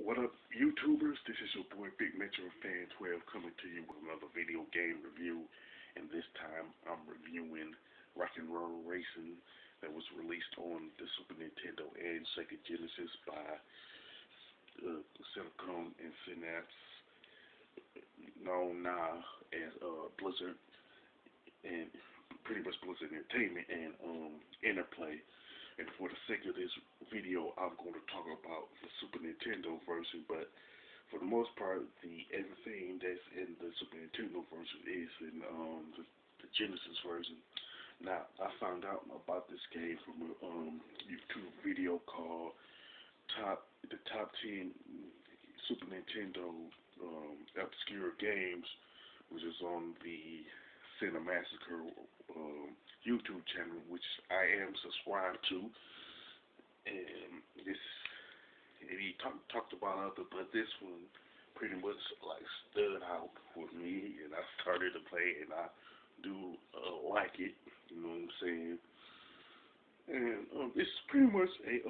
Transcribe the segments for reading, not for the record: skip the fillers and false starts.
What up, YouTubers? This is your boy Big Metro Fan 12 coming to you with another video game review. And this time I'm reviewing Rock and Roll Racing that was released on the Super Nintendo and Sega Genesis by Silicon and Synapse, known now as Blizzard, and pretty much Blizzard Entertainment and Interplay. And for the sake of this video, I'm going to talk about the Super Nintendo version, but for the most part, everything that's in the Super Nintendo version is in the Genesis version. Now, I found out about this game from a YouTube video called the Top 10 Super Nintendo Obscure Games, which is on the Cinemassacre YouTube channel, which I am subscribed to. And he talked about other, but this one pretty much like stood out with me, and I started to play, and I do like it. You know what I'm saying? And it's pretty much a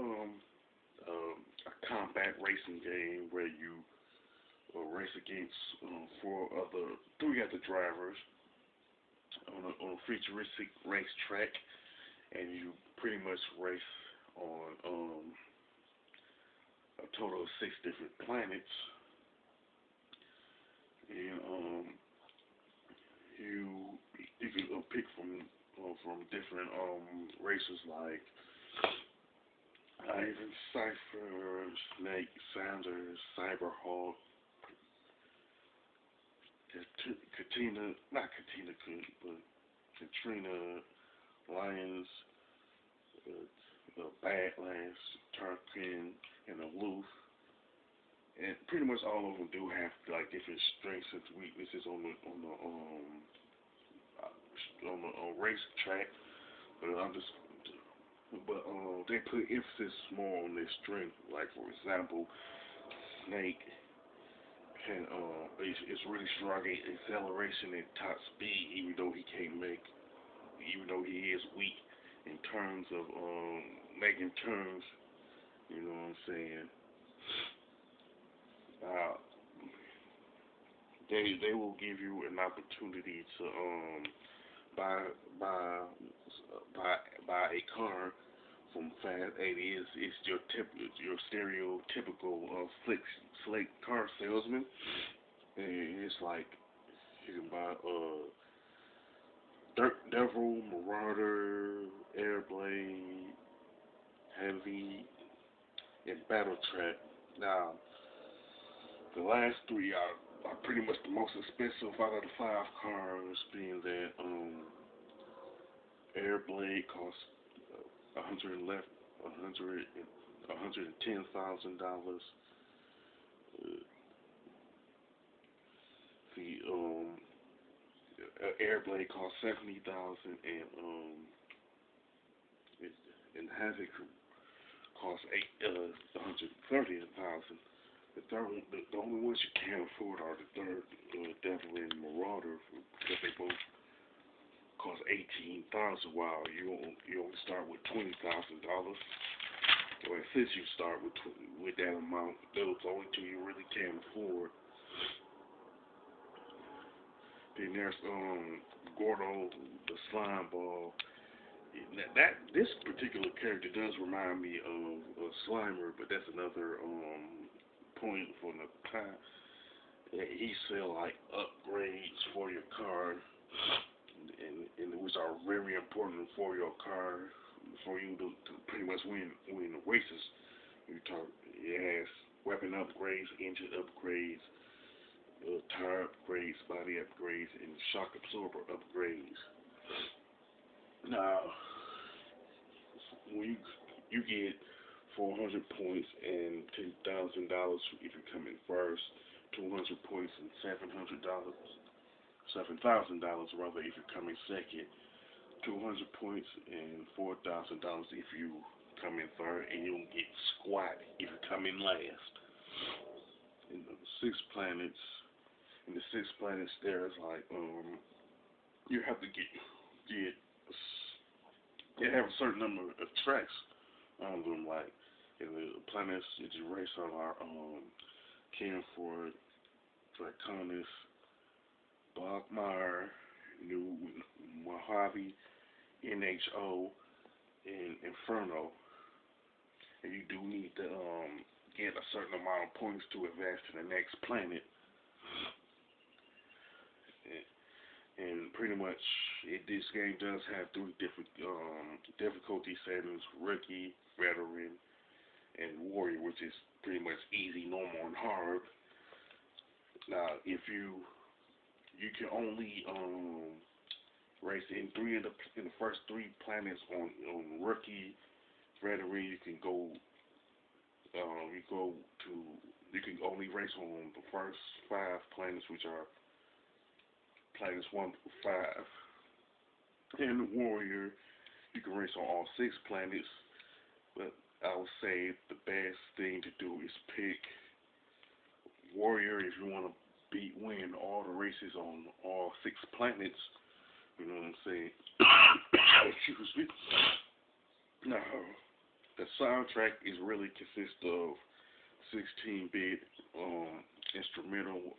combat racing game where you race against three other drivers on a futuristic racetrack, and you pretty much race on a total of 6 different planets. And you can pick from different races like Ivan, Cypher, Snake, Sanders, Cyberhawk, Katrina, Lions, Badlands, Tarkin, and Aloof. And pretty much all of them do have like different strengths and weaknesses on the racetrack. But they put emphasis more on their strength. Like for example, Snake is really strong at acceleration and top speed, even though he is weak in terms of making turns. You know what I'm saying? They will give you an opportunity to buy a car from Fast 80. It's your stereotypical slick car salesman, and it's like you can buy Dirt Devil, Marauder, Airblade, Heavy, and Battle Track. Now, the last 3 are pretty much the most expensive out of the 5 cars, being that Airblade costs $110,000. The Airblade costs $70,000, and Havoc costs $130,000. The only ones you can't afford are the Third Devil and Marauder, because they both cost $18,000, while you only start with $20,000. Well, since you start with that amount, those are only 2 you really can't afford. Then there's Gordo, the slime ball. This particular character does remind me of Slimer, but that's another point for another time. He sell like upgrades for your car, and which are very important for your car, for you to pretty much win the races. It has weapon upgrades, engine upgrades, tire upgrades, body upgrades, and shock absorber upgrades. Now, when you get 400 points and $10,000 if you come in first, 200 points and $7,000 rather if you come in second, 200 points and $4,000 if you come in third, and you don't get squat if you come in last. In the six planets, there's like you have to you have a certain number of tracks on them, like And the planets that you race on are Canford, Draconis, Bogmire, New Mojave, NHO, and Inferno. And you do need to get a certain amount of points to advance to the next planet. And pretty much, this game does have three different difficulty settings: rookie, veteran, and warrior, which is pretty much easy, normal, and hard. Now, if you can only race in the first three planets on rookie, veteran. You can go you can only race on the first five planets, which are planets 1 through 5. And warrior, you can race on all 6 planets, but I would say the best thing to do is pick warrior if you want to win all the races on all 6 planets. You know what I'm saying? Excuse me. Now, the soundtrack is really consists of 16-bit instrumental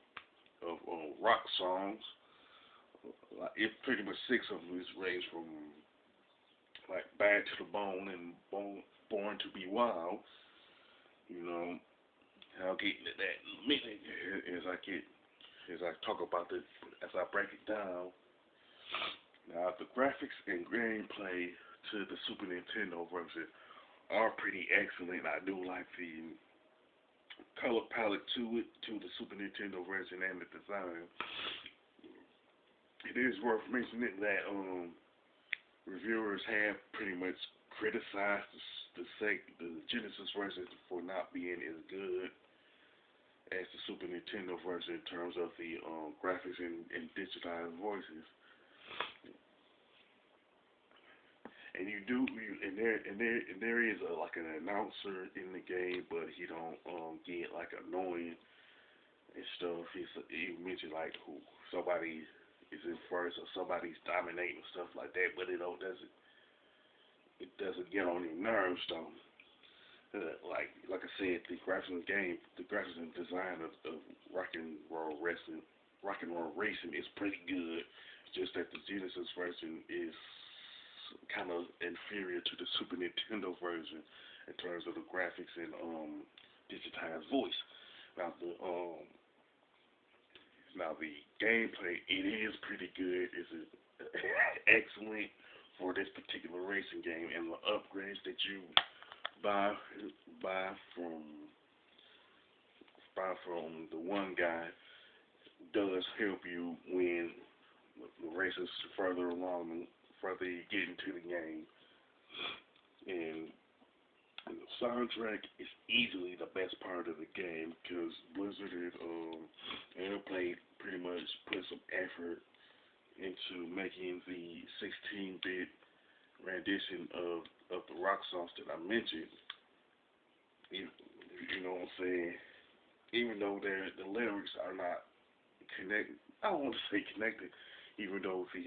of rock songs. It pretty much 6 of them is ranged from like Bad to the Bone and Born to Be Wild. You know, I'll get into that in a minute as I talk about this, as I break it down. Now, the graphics and gameplay to the Super Nintendo version are pretty excellent. I do like the color palette to the Super Nintendo version and the design. It is worth mentioning that reviewers have pretty much criticized the Genesis version for not being as good as the Super Nintendo version in terms of the graphics and digitized voices. And there is like an announcer in the game, but he don't get like annoying and stuff. He mentioned like who somebody is in first or somebody's dominating and stuff like that, but it doesn't get on your nerves though. Like I said, the graphics and design of rock and roll racing is pretty good. It's just that the Genesis version is kind of inferior to the Super Nintendo version in terms of the graphics and digitized voice. Now the gameplay, it is pretty good. It's excellent for this particular racing game, and the upgrades that you buy from the one guy does help you win the races further along, further you get into the game. And the soundtrack is easily the best part of the game because Blizzard and Airplay pretty much put some effort into making the 16-bit rendition of the rock songs that I mentioned. You know what I'm saying? Even though the lyrics are not connected, I don't want to say connected. Even though the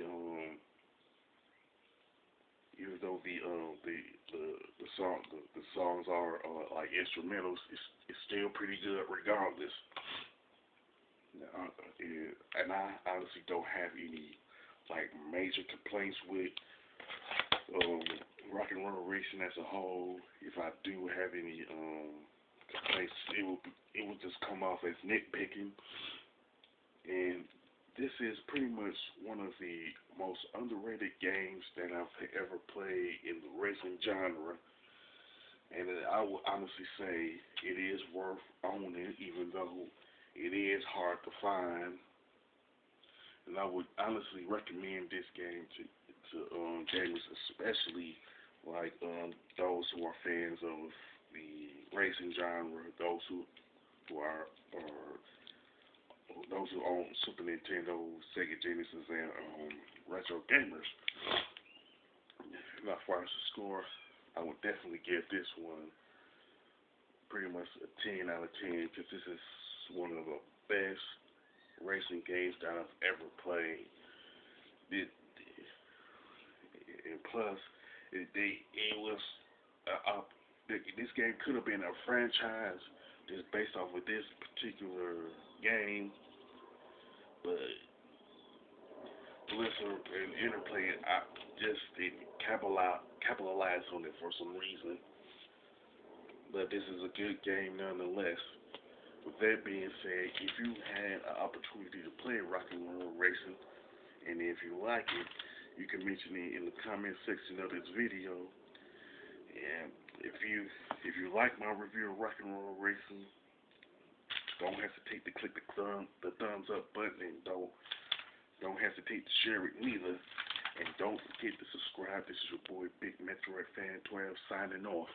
songs are like instrumentals, it's still pretty good regardless. And I honestly don't have any like major complaints with rock and roll racing as a whole. If I do have any complaints, it will just come off as nitpicking. And this is pretty much one of the most underrated games that I've ever played in the racing genre. And I would honestly say it is worth owning, even though it is hard to find. And I would honestly recommend this game to gamers, especially like those who are fans of the racing genre, those who own Super Nintendo, Sega Genesis, and retro gamers. Now, as far as the score, I would definitely give this one pretty much a 10 out of 10 because this is one of the best racing games that I've ever played. And plus, it was this game could have been a franchise just based off of this particular game, but Blizzard and Interplay, I just didn't capitalize on it for some reason. But this is a good game nonetheless. With that being said, if you had an opportunity to play Rock and Roll Racing, and if you like it, you can mention it in the comment section of this video. And if you like my review of Rock and Roll Racing, don't hesitate to click the thumbs up button, and don't hesitate to share it neither. And don't forget to subscribe. This is your boy Big Metroid Fan 12 signing off.